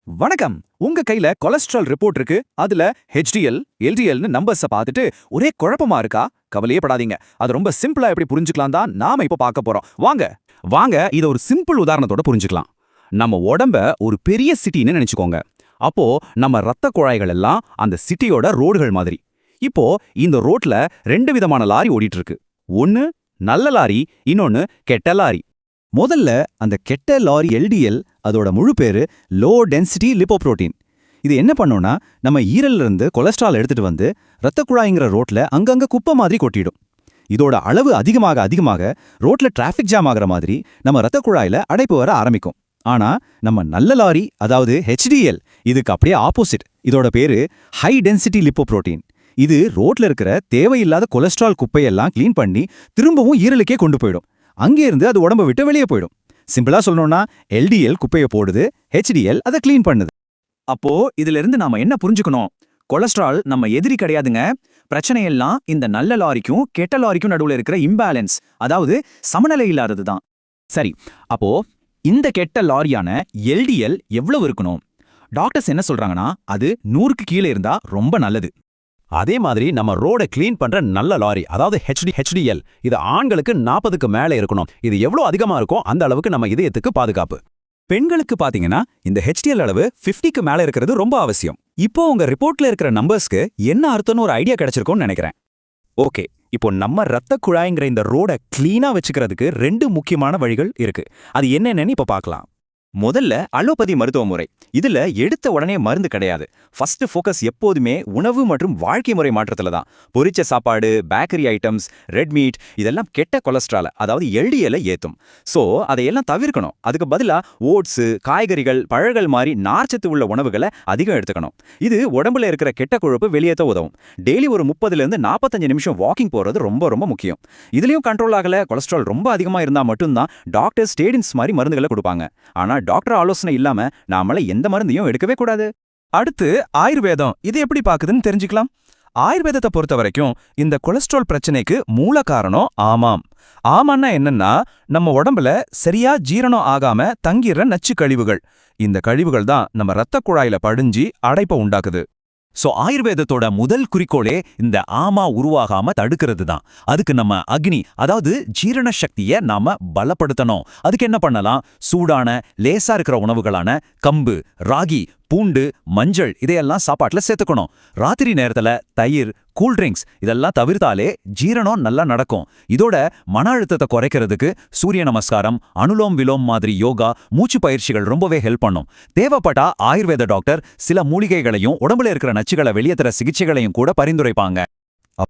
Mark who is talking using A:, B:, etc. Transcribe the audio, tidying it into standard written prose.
A: வணக்கம். உங்க கையில கொலஸ்ட்ரால் ரிப்போர்ட் இருக்கு. அதுல HDL, LDLன்னு நம்பர்ஸ பார்த்துட்டு ஒரே குழப்பமா இருக்கா? கவலையே படாதீங்க. அது ரொம்ப சிம்பிளா எப்படி புரிஞ்சுக்கலாம் தான் நாம இப்ப பார்க்க போறோம். வாங்க இத ஒரு சிம்பிள் உதாரணத்தோட புரிஞ்சுக்கலாம். நம்ம உடம்ப ஒரு பெரிய சிட்டின்னு நினைச்சுக்கோங்க. அப்போ நம்ம ரத்த குழாய்கள் எல்லாம் அந்த சிட்டியோட ரோடுகள் மாதிரி. இப்போ இந்த ரோட்ல ரெண்டு விதமான லாரி ஓடிட்டு இருக்கு. ஒன்னு நல்ல லாரி, இன்னொன்னு கெட்ட லாரி. முதல்ல அந்த கெட்ட லாரி LDL, அதோட முழு பேரு லோ டென்சிட்டி லிப்போப்ரோட்டீன். இது என்ன பண்ணும்னா நம்ம ஈரல்ல இருந்து கொலஸ்ட்ரால் எடுத்துட்டு வந்து ரத்த குழாய்ங்கிற ரோட்ல அங்கங்க குப்பை மாதிரி கொட்டிடும். இதோட அளவு அதிகமாக ரோட்ல டிராஃபிக் ஜாம் ஆகிற மாதிரி நம்ம ரத்த குழாயில அடைப்பு வர ஆரம்பிக்கும். ஆனா நம்ம நல்ல லாரி, அதாவது HDL, இதுக்கு அப்படியே ஆப்போசிட். இதோட பேரு ஹை டென்சிட்டி லிப்போப்ரோட்டீன். இது ரோட்ல இருக்கிற தேவையில்லாத கொலஸ்ட்ரால் குப்பையெல்லாம் கிளீன் பண்ணி திரும்பவும் ஈரலுக்கே கொண்டு போயிடும். அங்கே இருந்து அது உடம்ப விட்டு வெளியே போயிடும். சிம்பிளா சொல்லணும்னா LDL குப்பையை போடுது, HDL அதை கிளீன் பண்ணுது.
B: அப்போ இதுல இருந்து நாம என்ன புரிஞ்சுக்கணும்? கொலஸ்ட்ரால் நம்ம எதிரி கிடையாதுங்க. பிரச்சனையெல்லாம் இந்த நல்ல லாரிக்கும் கெட்ட லாரிக்கும் நடுவுல இருக்கிற இம்பேலன்ஸ், அதாவது சமநிலை இல்லாததுதான்.
A: சரி, அப்போ இந்த கெட்ட லாரியான LDL எவ்வளவு இருக்கணும்? டாக்டர்ஸ் என்ன சொல்றாங்கன்னா அது 100க்கு கீழே இருந்தா ரொம்ப நல்லது.
C: அதே மாதிரி நம்ம ரோட கிளீன் பண்ற நல்ல லாரி, அதாவது HDL, இது ஆண்களுக்கு 40க்கு மேல இருக்கணும். இது எவ்வளவு அதிகமா இருக்கோ அந்த அளவுக்கு நம்ம இதயத்துக்கு பாதுகாப்பு.
A: பெண்களுக்கு பாத்தீங்கன்னா இந்த HDL அளவு 50க்கு மேல இருக்கிறது ரொம்ப அவசியம். இப்போ உங்க ரிப்போர்ட்ல இருக்கிற நம்பர்ஸ்க்கு என்ன அர்த்தம்னு ஒரு ஐடியா கிடைச்சிருக்கும்னு நினைக்கிறேன். ஓகே, இப்போ நம்ம ரத்த குழாய்ங்கிற இந்த ரோட கிளீனா வச்சுக்கிறதுக்கு ரெண்டு முக்கியமான வழிகள் இருக்கு. அது என்னென்னு இப்ப பார்க்கலாம். முதல்ல அலோபதி மருத்துவ முறை. இதுல எடுத்த உடனே மருந்து கிடையாது. ஃபர்ஸ்ட் ஃபோக்கஸ் எப்போதுமே உணவு மற்றும் வாழ்க்கை முறை மாற்றத்துல தான். பொரிச்ச சாப்பாடு, பேக்கரி ஐட்டம்ஸ், ரெட் மீட் இதெல்லாம் கெட்ட கொலஸ்ட்ரால், அதாவது LDL ஏத்தும். சோ அதையெல்லாம் தவிர்க்கணும். அதுக்கு பதிலா ஓட்ஸ், காய்கறிகள், பழங்கள் மாதிரி நார்ச்சத்து உள்ள உணவுகளை அதிகம் எடுத்துக்கணும். இது உடம்புல இருக்கிற கெட்ட கொழுப்பு வெளியேற்ற உதவும். டெய்லி ஒரு 30லிருந்து 45 நிமிஷம் வாக்கிங் போறது ரொம்ப ரொம்ப முக்கியம். இதுலயும் கண்ட்ரோல் ஆகல, கொலஸ்ட்ரால் ரொம்ப அதிகமா இருந்தா மட்டும்தான் டாக்டர் ஸ்டேடின்ஸ் மாதிரி மருந்துகளை கொடுப்பாங்க. ஆனா டாக்டர் ஆலோசனை இல்லாம நாமள எந்த மருந்தையும் எடுக்கவே கூடாது.
B: அடுத்து ஆயுர்வேதம் இது எப்படி பாக்குதுன்னு தெரிஞ்சுக்கலாம். ஆயுர்வேதத்தை பொறுத்த வரைக்கும் இந்த கொலஸ்ட்ரால் பிரச்சனைக்கு மூல காரணம் ஆமான்னா என்னன்னா நம்ம உடம்புல சரியா ஜீரணம் ஆகாம தங்கிற நச்சு கழிவுகள். இந்த கழிவுகள் தான் நம்ம ரத்த குழாயில படிஞ்சு அடைப்பை உண்டாக்குது.
C: சோ ஆயுர்வேதத்தோட முதல் குறிக்கோளே இந்த ஆமா உருவாகாம தடுக்கிறது தான். அதுக்கு நம்ம அக்னி, அதாவது ஜீரண சக்தியை நாம பலப்படுத்தணும். அதுக்கு என்ன பண்ணலாம்? சூடான லேசா இருக்கிற உணவுகளான கம்பு, ராகி, பூண்டு, மஞ்சள் இதையெல்லாம் சாப்பாட்டுல சேர்த்துக்கணும். ராத்திரி நேரத்துல தயிர், கூல்ட்ரிங்க்ஸ் இதெல்லாம் தவிர்த்தாலே ஜீரணம் நல்லா நடக்கும். இதோட மன அழுத்தத்தை குறைக்கிறதுக்கு சூரிய நமஸ்காரம், அனுலோம் விலோம் மாதிரி யோகா, மூச்சு பயிற்சிகள் ரொம்பவே ஹெல்ப் பண்ணும். தேவைப்பட்டா ஆயுர்வேத டாக்டர் சில மூலிகைகளையும் உடம்புல இருக்கிற நச்சுகளை வெளியேற்றுற சிகிச்சைகளையும் கூட பரிந்துரைப்பாங்க.